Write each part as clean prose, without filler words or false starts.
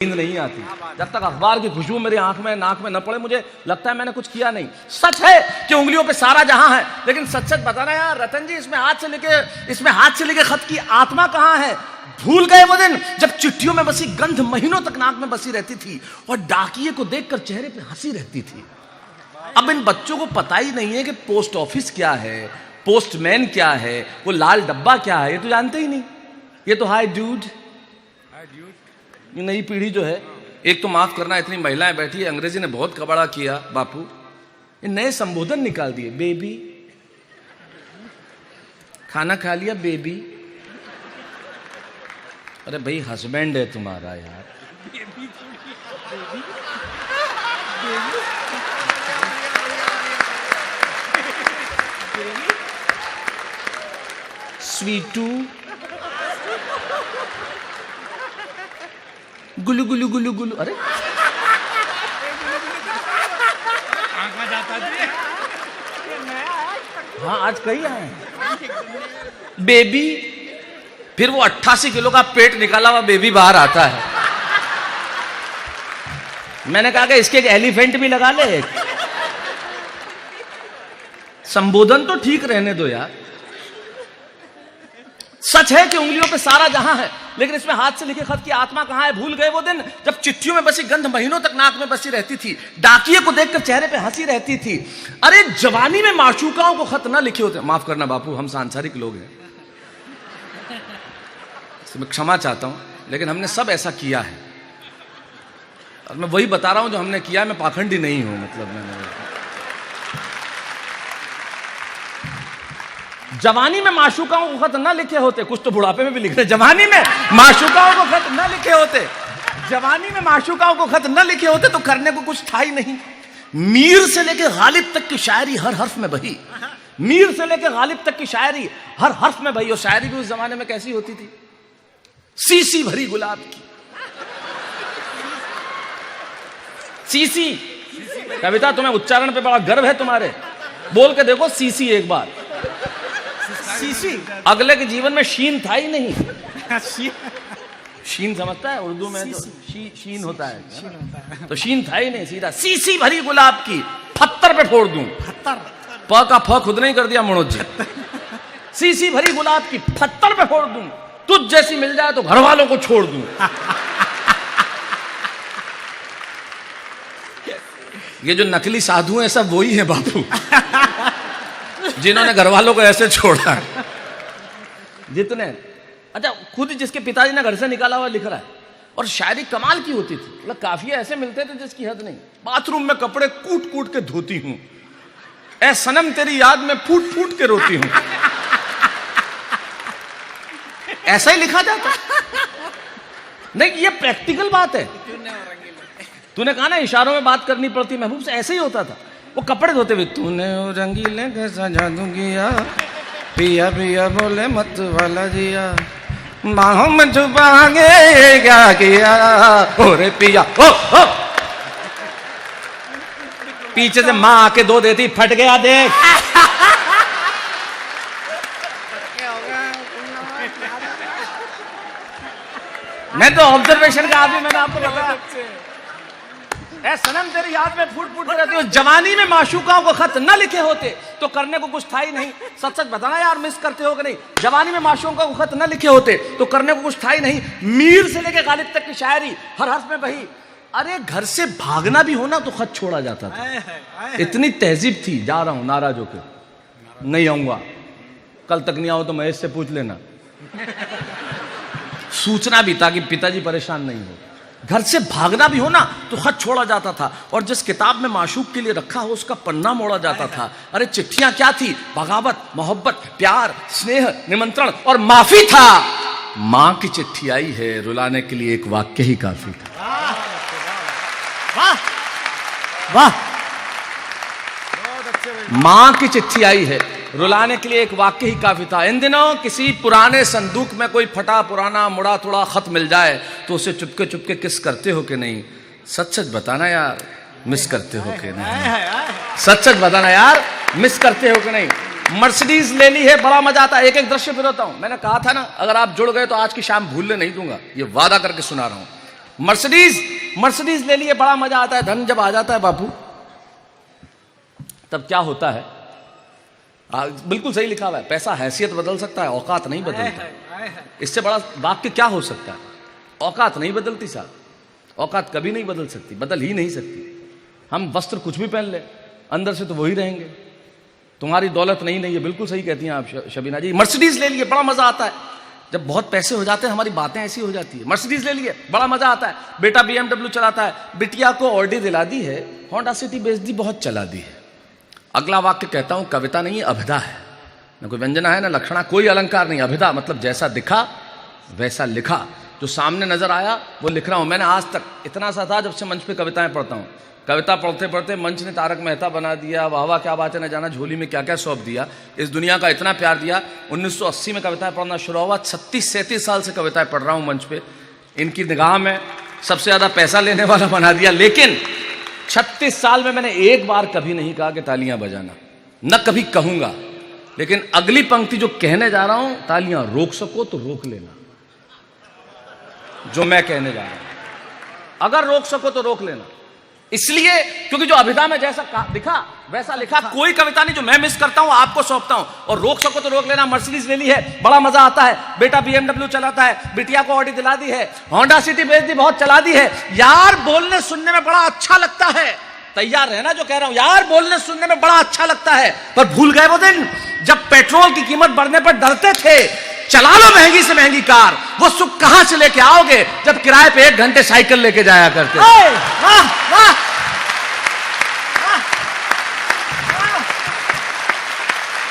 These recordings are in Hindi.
नींद नहीं आती जब तक अखबार की खुशबू मेरी आंख में नाक में न पड़े। मुझे लगता है मैंने कुछ किया नहीं। सच है कि उंगलियों पे सारा जहां है, लेकिन सच सच बताना यार रतन जी, इसमें हाथ से लेके खत की आत्मा कहां है? भूल गए वो दिन जब चिट्ठियों में बसी गंध महीनों तक नाक में बसी रहती थी और डाकिये को देखकर चेहरे पे हंसी रहती थी। अब इन बच्चों को पता ही नहीं है कि पोस्ट ऑफिस क्या है, पोस्टमैन क्या है, वो लाल डब्बा क्या है, ये तो जानते ही नहीं। ये तो हाय डूड, ये नई पीढ़ी जो है, एक तो माफ करना इतनी महिलाएं बैठी है, अंग्रेजी ने बहुत कबाड़ा किया बापू, ये नए संबोधन निकाल दिए। बेबी, खाना खा लिया बेबी। अरे भाई हस्बैंड है तुम्हारा यार। स्वीटू, गुलू गुलू गुलू गुलू। अरे हाँ आज कई आए। बेबी, फिर वो 88 किलो का पेट निकाला हुआ बेबी बाहर आता है। मैंने कहा कि इसके एक एलिफेंट भी लगा ले। संबोधन तो ठीक रहने दो यार। सच है कि उंगलियों पे सारा जहां है, लेकिन इसमें हाथ से लिखे खत की आत्मा कहां है? भूल गए वो दिन जब चिट्ठियों में बसी गंध महीनों तक नाक में बसी रहती थी, डाकिये को देखकर चेहरे पे हंसी रहती थी। अरे जवानी में माशूकाओं को खत ना लिखे होते। माफ करना बापू, हम सांसारिक लोग हैं, मैं क्षमा चाहता हूं, लेकिन हमने सब ऐसा किया है और मैं वही बता रहा हूं जो हमने किया। मैं पाखंडी नहीं हूं, मतलब मैंने जवानी में माशूकाओं को खत न लिखे होते। कुछ तो बुढ़ापे में भी लिख रहे, जवानी में माशूकाओं को खत न लिखे होते, जवानी में माशूकाओं को खत न लिखे होते तो करने को कुछ था ही नहीं। मीर से लेके गालिब तक की शायरी हर हर्फ में बही, मीर से लेके गालिब तक की शायरी हर हर्फ में बही। और शायरी भी उस जमाने में कैसी होती थी? सीसी भरी गुलाब की। सीसी कविता, तुम्हें उच्चारण पे बड़ा गर्व है तुम्हारे, बोल के देखो सीसी एक बार। सीसी, अगले के जीवन में शीन था ही नहीं। शीन समझता है उर्दू में? तो शीन होता है, तो शीन था ही नहीं, सीधा सीसी भरी गुलाब की पत्थर पे फोड़ दूं। प का फ खुद नहीं कर दिया मनोज जी। सीसी भरी गुलाब की पत्थर पे फोड़ दूं, तुझ जैसी मिल जाए तो घर वालों को छोड़ दूं। ये जो नकली साधु हैं सब वही है बापू, जिन्होंने घर वालों को ऐसे छोड़ा है। जितने, अच्छा खुद जिसके पिताजी ने घर से निकाला हुआ लिख रहा है। और शायरी कमाल की होती थी, मतलब काफिया ऐसे मिलते थे जिसकी हद नहीं। बाथरूम में कपड़े कूट कूट के धोती हूं, ऐ सनम तेरी याद में फूट फूट के रोती हूं। ऐसा ही लिखा जाता नहीं, ये प्रैक्टिकल बात है। तूने कहा ना इशारों में बात करनी पड़ती, महबूब से ऐसे ही होता था। वो कपड़े धोते हुए, तूने वो रंगीले कैसा जादू किया, पिया पिया बोले मत वाला जिया, बाहों में छुपा के क्या किया, ओरे पिया ओ। पीछे से माँ आके दो देती, फट गया देख। मैं तो ऑब्जर्वेशन का आदमी, मैंने आपको बताया। ऐ सनम तेरी याद में फूट फूट रहती हो। जवानी में माशूकाओं को खत न लिखे होते तो करने को कुछ था ही नहीं। सच सच बताना यार, मिस करते हो कि नहीं? जवानी में माशूकाओं को खत न लिखे होते तो करने को कुछ था ही नहीं। मीर से लेके गालिब तक की शायरी हर हर्फ में बही। अरे घर से भागना भी होना तो खत छोड़ा जाता था, इतनी तहजीब थी। जा रहा हूं नाराज होकर, नहीं आऊंगा, कल तक नहीं आओ तो महेश से पूछ लेना। सूचना भी, ताकि पिताजी परेशान नहीं हो। घर से भागना भी हो ना तो खत छोड़ा जाता था, और जिस किताब में माशूक के लिए रखा हो उसका पन्ना मोड़ा जाता था। अरे चिट्ठियां क्या थी? बगावत, मोहब्बत, प्यार, स्नेह, निमंत्रण और माफी था। मां की चिट्ठी आई है, रुलाने के लिए एक वाक्य ही काफी था। वाह वाह, मां की चिट्ठी आई है, रुलाने के लिए एक वाक्य ही काफी था। इन दिनों किसी पुराने संदूक में कोई फटा पुराना मुड़ा थोड़ा खत मिल जाए तो उसे चुपके चुपके किस करते हो कि नहीं? सच सच बताना यार, मिस करते हो कि नहीं? सच सच बताना यार, मिस करते हो कि नहीं? मर्सिडीज ले ली है, बड़ा मजा आता है। एक एक दृश्य फिर होता हूं। मैंने कहा था ना, अगर आप जुड़ गए तो आज की शाम भूलने नहीं दूंगा, ये वादा करके सुना रहा हूं। मर्सिडीज ले लिए, बड़ा मजा आता है। धन जब आ जाता है बापू, तब क्या होता है? बिल्कुल सही लिखा हुआ है, पैसा हैसियत बदल सकता है, औकात नहीं बदलता। इससे बड़ा वाक्य क्या हो सकता है? औकात नहीं बदलती साहब, औकात कभी नहीं बदल सकती, बदल ही नहीं सकती। हम वस्त्र कुछ भी पहन ले, अंदर से तो वही रहेंगे। तुम्हारी दौलत नहीं है, बिल्कुल सही कहती हैं आप शबीना जी। मर्सिडीज ले लिए, बड़ा मजा आता है। जब बहुत पैसे हो जाते हैं हमारी बातें ऐसी हो जाती है। मर्सिडीज ले लिए, बड़ा मजा आता है। बेटा BMW चलाता है, बिटिया को ऑडी दिला दी है, होंडा सिटी बेच दी, बहुत चला दी है। अगला वाक्य कहता हूं, कविता नहीं, अभिधा है। न कोई व्यंजना है, न लक्षणा, कोई अलंकार नहीं। अभिधा मतलब जैसा दिखा वैसा लिखा, जो सामने नजर आया वो लिख रहा हूं। मैंने आज तक इतना सा था, जब से मंच पे कविताएं पढ़ता हूं, कविता पढ़ते पढ़ते मंच ने तारक मेहता बना दिया, वाह वाह क्या बात है, न जाना झोली में क्या क्या सौंप दिया, इस दुनिया का इतना प्यार दिया। 1980 में कविताएं पढ़ना शुरू हुआ, 36-37 साल से कविताएं पढ़ रहा हूं मंच पे। इनकी निगाह में सबसे ज्यादा पैसा लेने वाला बना दिया। लेकिन 36 साल में मैंने एक बार कभी नहीं कहा कि तालियां बजाना, न कभी कहूंगा। लेकिन अगली पंक्ति जो कहने जा रहा हूं, तालियां रोक सको तो रोक लेना। जो मैं कहने जा रहा हूं, अगर रोक सको तो रोक लेना। इसलिए क्योंकि जो अभिधा में जैसा दिखा वैसा लिखा, कोई कविता नहीं जो मैं मिस करता हूं आपको सौंपता हूं। और रोक सको तो रोक लेना। मर्सिडीज ले ली है, बड़ा मजा आता है। बेटा BMW चलाता है, बिटिया को ऑडी दिला दी है, होंडा सिटी बेच दी, बहुत चला दी है। यार बोलने सुनने में बड़ा अच्छा लगता है। तैयार रहना जो कह रहा हूं, यार बोलने सुनने में बड़ा अच्छा लगता है। पर भूल गए वो दिन जब पेट्रोल की कीमत बढ़ने पर डरते थे। चला लो महंगी से महंगी कार, वो सुख कहां से लेके आओगे जब किराए पे 1 घंटे साइकिल लेके जाया करते। वाह वाह,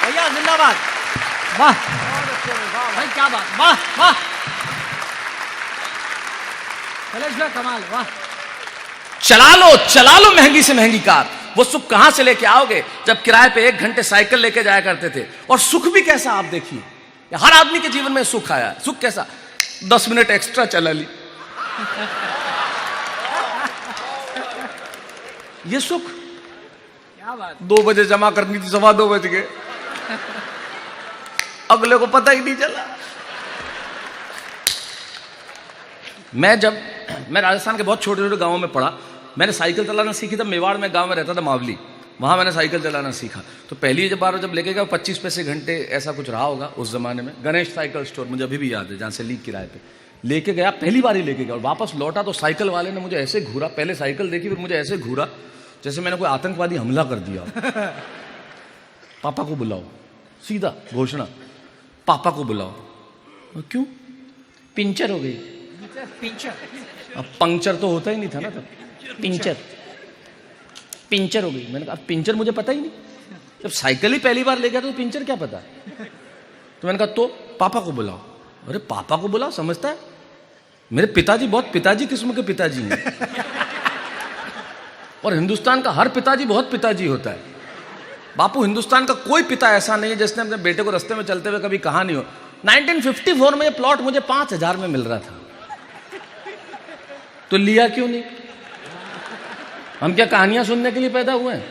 भैया जिंदाबाद, वाह भाई क्या बात, वाह वाह, कमाल, वाह। चला लो महंगी से महंगी कार, वो सुख कहां से लेके आओगे जब किराए पे 1 घंटे साइकिल लेके जाया करते थे। और सुख भी कैसा आप देखिए, हर आदमी के जीवन में सुख आया। सुख कैसा? 10 मिनट एक्स्ट्रा चला ली, ये सुख। क्या बात, 2 बजे जमा करनी थी, 2:15 बज गए, अगले को पता ही नहीं चला। मैं राजस्थान के बहुत छोटे छोटे गांवों में पढ़ा। मैंने साइकिल चलाना सीखी तब मेवाड़ में गांव में रहता था, मावली, वहां मैंने साइकिल चलाना सीखा। तो पहली बार जब लेके गया 25 पैसे घंटे ऐसा कुछ रहा होगा उस जमाने में। गणेश साइकिल स्टोर, मुझे अभी भी याद है, जहां से ली किराए पे लेके गया, पहली बार ही लेके गया। और वापस लौटा तो साइकिल वाले ने मुझे ऐसे घूरा, पहले साइकिल देखी फिर मुझे ऐसे घूरा जैसे मैंने कोई आतंकवादी हमला कर दिया। पापा को बुलाओ, सीधा घोषणा, पापा को बुलाओ। क्यों? पिंचर हो गई। अब पंक्चर तो होता ही नहीं था ना तब, पिंचर हो गई। मैंने कहा पिंचर मुझे पता ही नहीं, जब साइकिल ही पहली बार ले गया तो पिंचर क्या पता। तो मैंने कहा तो पापा को बुलाओ। अरे पापा को बुलाओ, समझता है मेरे पिताजी बहुत पिताजी किस्म के पिताजी हैं। और हिंदुस्तान का हर पिताजी बहुत पिताजी होता है बापू। हिंदुस्तान का कोई पिता ऐसा नहीं है जिसने अपने बेटे को रास्ते में चलते हुए कभी कहा नहीं हो। 1954 में ये प्लॉट मुझे 5000 में मिल रहा था, तो लिया क्यों नहीं? हम क्या कहानियां सुनने के लिए पैदा हुए हैं?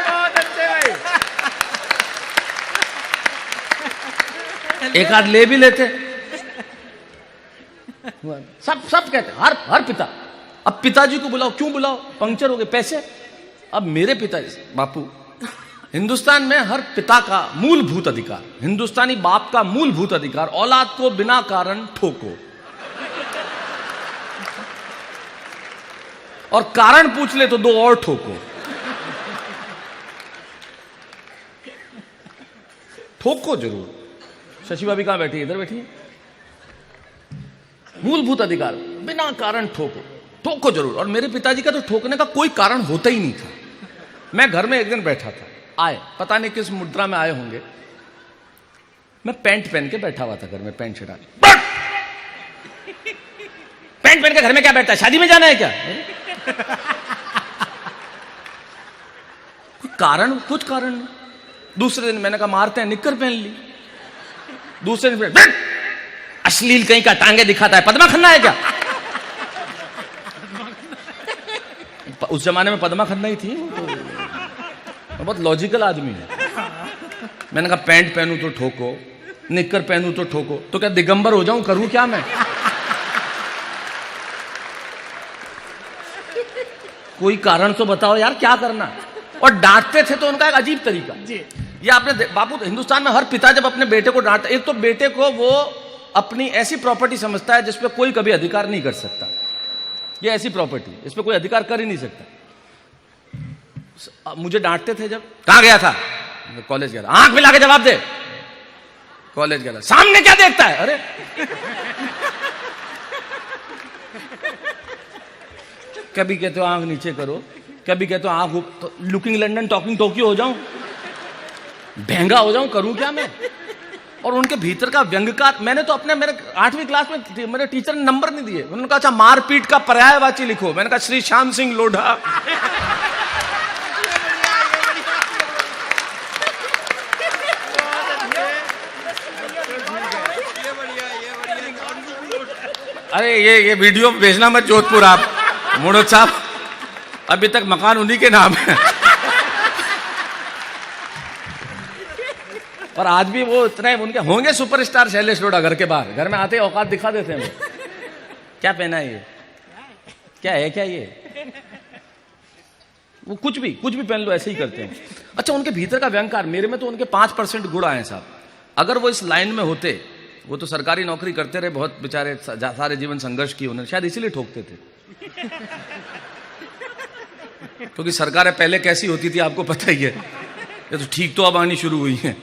बहुत अच्छे भाई, एक आध ले भी लेते। सब कहते हर पिता। अब पिताजी को बुलाओ, क्यों बुलाओ? पंक्चर हो गए, पैसे। अब मेरे पिताजी बापू, हिंदुस्तान में हर पिता का मूलभूत अधिकार, हिंदुस्तानी बाप का मूलभूत अधिकार, औलाद को बिना कारण ठोको। और कारण पूछ ले तो 2 और ठोको। ठोको जरूर। शशि भाभी कहां बैठी है? इधर बैठी है। मूलभूत अधिकार, बिना कारण ठोको जरूर। और मेरे पिताजी का तो ठोकने का कोई कारण होता ही नहीं था। मैं घर में एक दिन बैठा था, आए, पता नहीं किस मुद्रा में आए होंगे। मैं पैंट पहन के बैठा हुआ था घर में, पैंट शर्ट। पैंट पहन के घर में क्या बैठता है? शादी में जाना है क्या? कुछ कारण नहीं। दूसरे दिन मैंने कहा मारते हैं, निक्कर पहन ली। दूसरे दिन अश्लील कहीं का, टांगे दिखाता है, पद्मा खन्ना है क्या? उस जमाने में पद्मा खन्ना ही थी, तो बहुत लॉजिकल आदमी है। मैंने कहा पैंट पहनूं तो ठोको, निक्कर पहनूं तो ठोको, तो क्या दिगंबर हो जाऊं, करूं क्या मैं? कोई कारण तो बताओ यार, क्या करना। और डांटते थे तो उनका एक अजीब तरीका जी। ये आपने बापू, हिंदुस्तान में हर पिता जब अपने बेटे को डांटता, एक तो बेटे को वो अपनी ऐसी प्रॉपर्टी समझता है जिसपे कोई कभी अधिकार नहीं कर सकता। ये ऐसी प्रॉपर्टी, इस पे कोई अधिकार कर ही नहीं सकता। मुझे डांटते थे जब, कहां गया था? कॉलेज गया था। आंख मिला के जवाब दे। कॉलेज गया था। सामने क्या देखता है? अरे कभी कहते हो आंख नीचे करो, कभी कहते हो आंख तो लुकिंग लंदन टॉकिंग टोक्यो हो जाऊं, ढेंगा हो जाऊं, करूं क्या मैं? और उनके भीतर का व्यंग्यकार, मैंने तो अपने मेरे 8वीं क्लास में मेरे टीचर ने नंबर नहीं दिए। उन्होंने कहा अच्छा मारपीट का पर्यायवाची लिखो। मैंने कहा श्री श्याम सिंह लोढ़ा। अरे ये वीडियो भेजना मत जोधपुर आप, मुड़ो साहब, अभी तक मकान उन्हीं के नाम है। पर आज भी वो इतने उनके होंगे सुपरस्टार शैलेश लोढ़ा, घर के बाहर, घर में आते औकात दिखा देते हैं। क्या पहना है ये, क्या है, क्या ये? वो कुछ भी पहन लो, ऐसे ही करते हैं। अच्छा, उनके भीतर का व्यंग्यकार, मेरे में तो उनके 5% गुण आए साहब। अगर वो इस लाइन में होते, वो तो सरकारी नौकरी करते रहे, बहुत बेचारे सारे जीवन संघर्ष किए उन्होंने, शायद इसीलिए ठोकते थे। क्योंकि सरकारें पहले कैसी होती थी आपको पता ही है। ये तो ठीक तो अब आनी शुरू हुई है।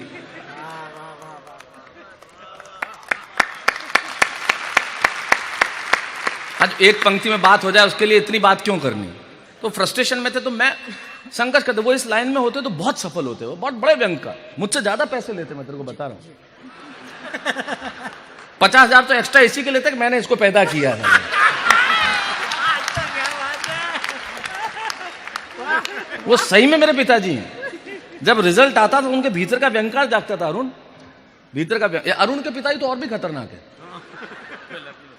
आज एक पंक्ति में बात हो जाए उसके लिए इतनी बात क्यों करनी? तो फ्रस्ट्रेशन में थे तो मैं संघर्ष करते, वो इस लाइन में होते तो बहुत सफल होते, वो बहुत बड़े व्यंग्यकार, मुझसे ज्यादा पैसे लेते, मैं तेरे को बता रहा हूं। 50,000 तो एक्स्ट्रा इसी के लेते कि मैंने इसको पैदा किया है। वो सही में मेरे पिताजी हैं। जब रिजल्ट आता था उनके भीतर का व्यंग्यकार जागता था। अरुण भीतर का अरुण के पिताजी तो और भी खतरनाक है।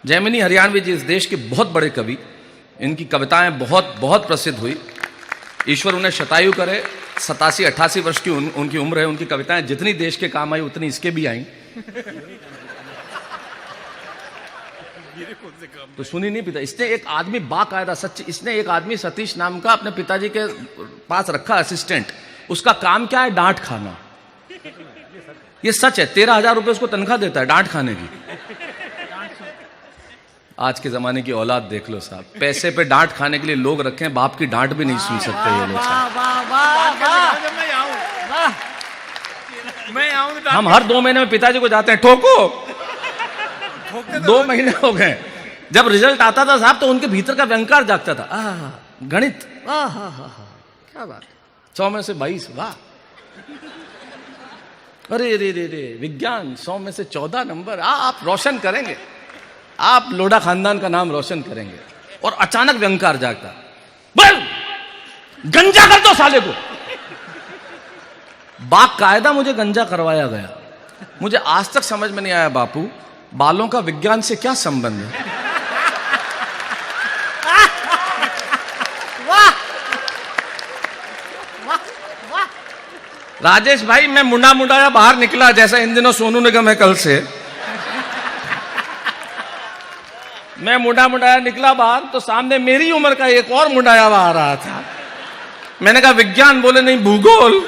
जैमिनी हरियाणवी जी इस देश के बहुत बड़े कवि, इनकी कविताएं बहुत बहुत प्रसिद्ध हुई। ईश्वर उन्हें शतायु करे, 87-88 वर्ष की उनकी उम्र है। उनकी कविताएं जितनी देश के काम आई उतनी इसके भी आई। तो सुनी नहीं पिता, इसने एक आदमी बाकायदा सच, इसने एक आदमी सतीश नाम का अपने पिताजी के पास रखा असिस्टेंट। उसका काम क्या है? डांट खाना। ये सच है। 13,000 रुपए उसको तनख्वाह देता है डांट खाने की। आज के जमाने की औलाद देख लो साहब, पैसे पे डांट खाने के लिए लोग रखे हैं, बाप की डांट भी नहीं सुन सकते ये लोग। हम हर 2 महीने में पिताजी को जाते हैं, ठोको। 2 महीने हो गए। जब रिजल्ट आता था साहब तो उनके भीतर का व्यंग्यकार जागता था। गणित, क्या बात, 100 में से 22, वाह। अरे रे रे रे, विज्ञान 100 में से 14 नंबर, आप रोशन करेंगे, आप लोढ़ा खानदान का नाम रोशन करेंगे। और अचानक व्यंग्यकार जागता, बोल गंजा कर दो साले को। बाकायदा मुझे गंजा करवाया गया। मुझे आज तक समझ में नहीं आया बापू, बालों का विज्ञान से क्या संबंध है? राजेश भाई, मैं मुंडा मुंडाया बाहर निकला जैसा इन दिनों सोनू निगम है कल से। मैं मुंडा मुंडाया निकला बाहर तो सामने मेरी उम्र का एक और मुंडाया आ रहा था। मैंने कहा विज्ञान, बोले नहीं भूगोल।